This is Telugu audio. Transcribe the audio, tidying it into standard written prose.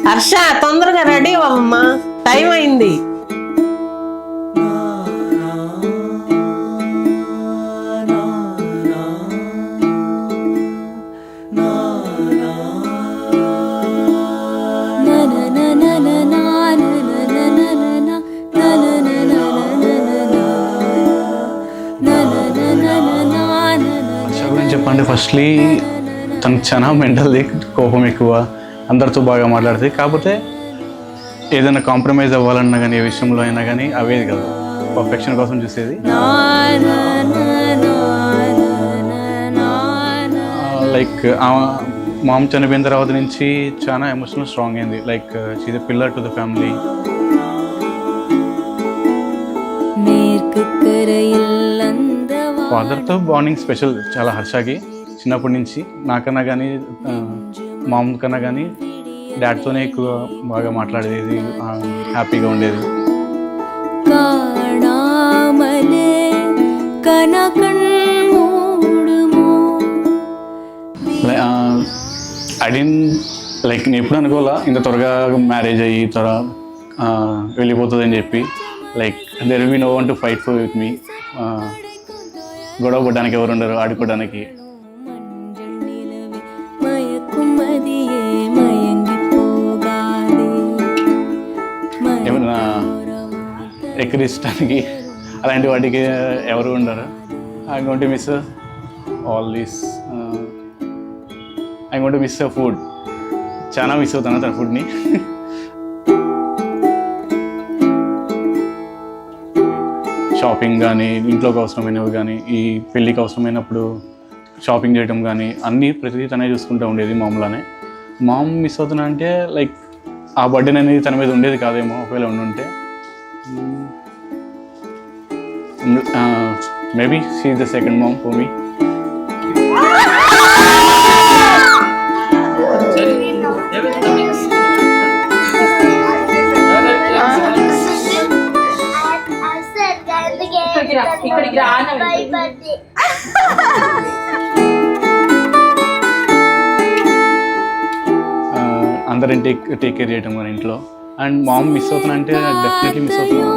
హర్ష తొందరగా రెడీ అవ్వమ్మా, టైం అయింది. చెప్పండి. ఫస్ట్లీ తనకు చాలా మెంటల్ది, కోపం ఎక్కువ, అందరితో బాగా మాట్లాడుతుంది. కాకపోతే ఏదైనా కాంప్రమైజ్ అవ్వాలన్నా కానీ ఏ విషయంలో అయినా కానీ అవేది కదా, పర్ఫెక్షన్ కోసం చూసేది. లైక్ మామ్ చనిపోయిన తర్వాత నుంచి చాలా ఎమోషనల్ స్ట్రాంగ్ అయింది. Like she is a pillar to the family. ఫాదర్తో బాండింగ్ స్పెషల్ చాలా హర్షకి. చిన్నప్పటి నుంచి నాకన్నా కానీ మామ్ కన్నా కానీ డాడ్తోనే ఎక్కువ బాగా మాట్లాడేది, హ్యాపీగా ఉండేది. ఐ డెంట్ లైక్ నేను ఎప్పుడు అనుకోవాలా ఇంత త్వరగా మ్యారేజ్ అయ్యి వెళ్ళిపోతుంది అని చెప్పి. Like there will be no one to fight for with me. గొడవ పడడానికి ఎవరు ఉండరు, ఆడుకోవడానికి. ఏమన్నా ఎక్కిరించడానికి అలాంటి వాటికి ఎవరు ఉండరు. I going to miss all this. I going to miss food. చాలా మిస్ అవుతాను తన ఫుడ్ని. షాపింగ్ కానీ, ఇంట్లోకి అవసరమైనవి కానీ, ఈ పెళ్ళికి అవసరమైనప్పుడు షాపింగ్ చేయడం కానీ అన్నీ ప్రతిదీ తనే చూసుకుంటూ ఉండేది మామూలుగానే. మామ్ మిస్ అవుతున్నా అంటే లైక్ ఆ బర్త్డే అనేది తన మీద ఉండేది కాదేమో ఒకవేళ ఉండుంటే. Maybe she is the second ma'am for me. అందరం టేక్ కేర్ చేయటం మన ఇంట్లో. అండ్ మామ్ మిస్ అవుతున్నా అంటే డెఫినెట్లీ మిస్ అవుతున్నాను.